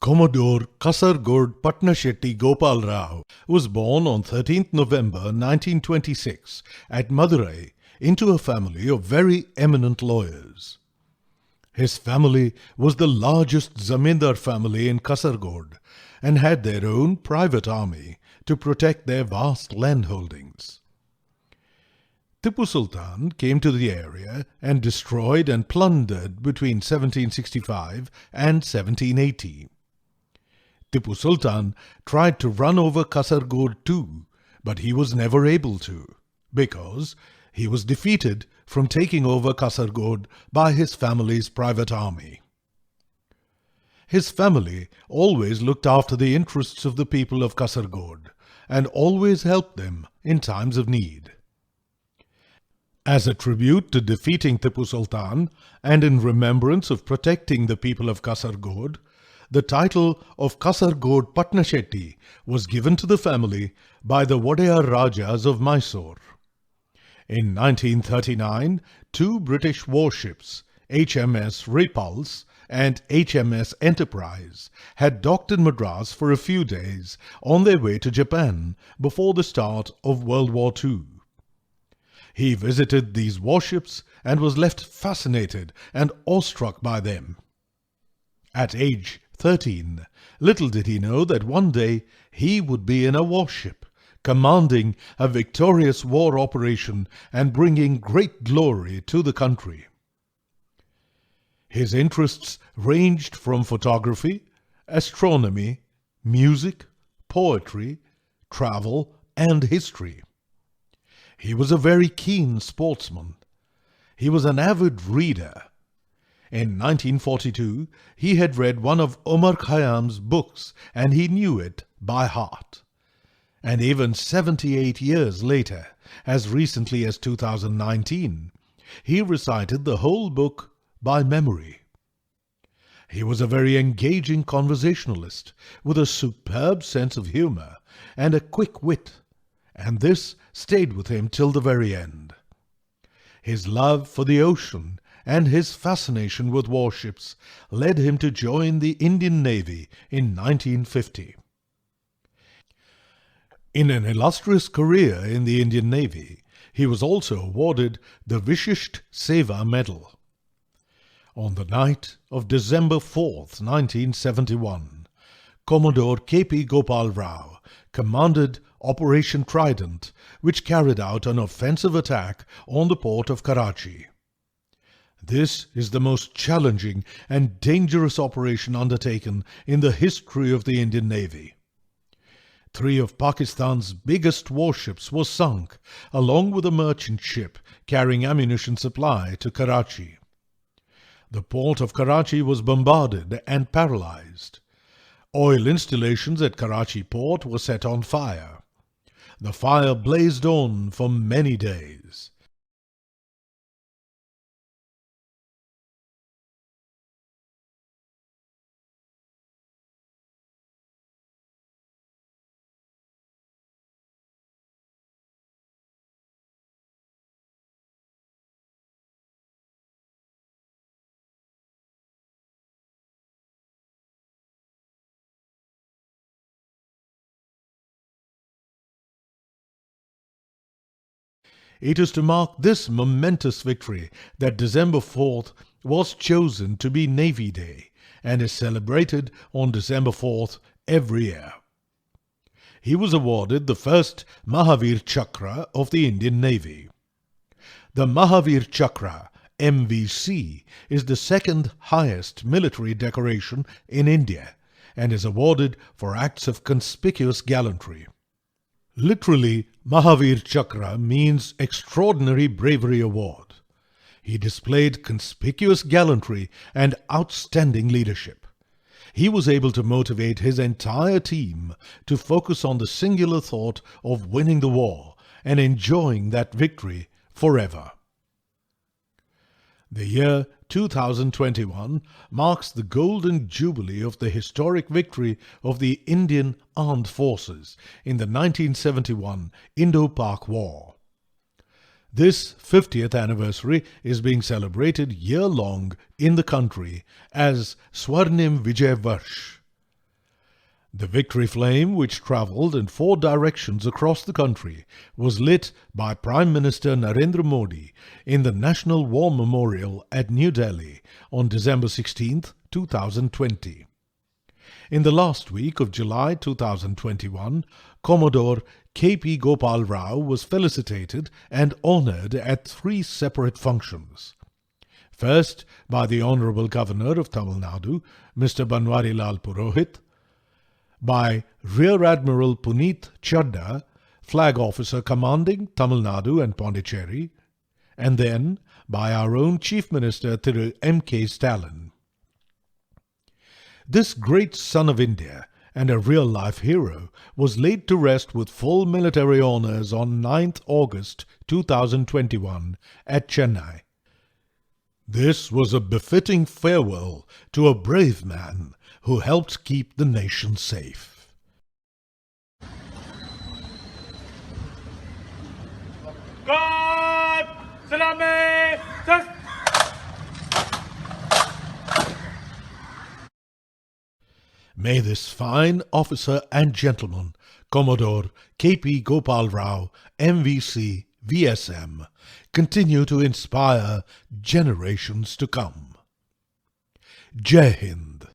Commodore Patnashetty Gopal Rao was born on 13th November 1926 at Madurai into a family of very eminent lawyers. His family was the largest zamindar family in Kasargod and had their own private army to protect their vast landholdings. Tipu Sultan came to the area and destroyed and plundered between 1765 and 1780. Tipu Sultan tried to run over Kasargod too, but he was never able to, because he was defeated from taking over Kasargod by his family's private army. His family always looked after the interests of the people of Kasargod and always helped them in times of need. As a tribute to defeating Tipu Sultan and in remembrance of protecting the people of Kasargod, the title of Kasargod Patnashetty was given to the family by the Wadeyar Rajas of Mysore. In 1939, two British warships, HMS Repulse and HMS Enterprise, had docked in Madras for a few days on their way to Japan before the start of World War II. He visited these warships and was left fascinated and awestruck by them. At age 13, little did he know that one day he would be in a warship, commanding a victorious war operation and bringing great glory to the country. His interests ranged from photography, astronomy, music, poetry, travel, and history. He was a very keen sportsman. He was an avid reader. In 1942, he had read one of Omar Khayyam's books and he knew it by heart. And even 78 years later, as recently as 2019, he recited the whole book by memory. He was a very engaging conversationalist with a superb sense of humor and a quick wit, and this stayed with him till the very end. His love for the ocean and his fascination with warships led him to join the Indian Navy in 1950. In an illustrious career in the Indian Navy, he was also awarded the Vishisht Seva Medal. On the night of December 4th, 1971, Commodore K.P. Gopal Rao commanded Operation Trident, which carried out an offensive attack on the port of Karachi. This is the most challenging and dangerous operation undertaken in the history of the Indian Navy. 3 of Pakistan's biggest warships were sunk, along with a merchant ship carrying ammunition supply to Karachi. The port of Karachi was bombarded and paralyzed. Oil installations at Karachi port were set on fire. The fire blazed on for many days. It is to mark this momentous victory that December 4th was chosen to be Navy Day and is celebrated on December 4th every year. He was awarded the first Mahavir Chakra of the Indian Navy. The Mahavir Chakra, MVC, is the second highest military decoration in India and is awarded for acts of conspicuous gallantry. Literally, Mahavir Chakra means Extraordinary Bravery Award. He displayed conspicuous gallantry and outstanding leadership. He was able to motivate his entire team to focus on the singular thought of winning the war and enjoying that victory forever. The year 2021 marks the golden jubilee of the historic victory of the Indian Armed Forces in the 1971 Indo-Pak War. This 50th anniversary is being celebrated year-long in the country as Swarnim Vijay Varsh, The victory flame, which travelled in 4 directions across the country, was lit by Prime Minister Narendra Modi in the National War Memorial at New Delhi on December 16, 2020. In the last week of July 2021, Commodore K.P. Gopal Rao was felicitated and honoured at 3 separate functions. First, by the Honourable Governor of Tamil Nadu, Mr. Banwarilal Purohit, by Rear Admiral Puneet Chadda, Flag Officer commanding Tamil Nadu and Pondicherry, and then by our own Chief Minister Thiru M.K. Stalin. This great son of India and a real-life hero was laid to rest with full military honours on 9th August 2021 at Chennai. This was a befitting farewell to a brave man who helped keep the nation safe. God Salame! May this fine officer and gentleman, Commodore K.P. Gopal Rao, MVC, VSM, continue to inspire generations to come. Jai Hind.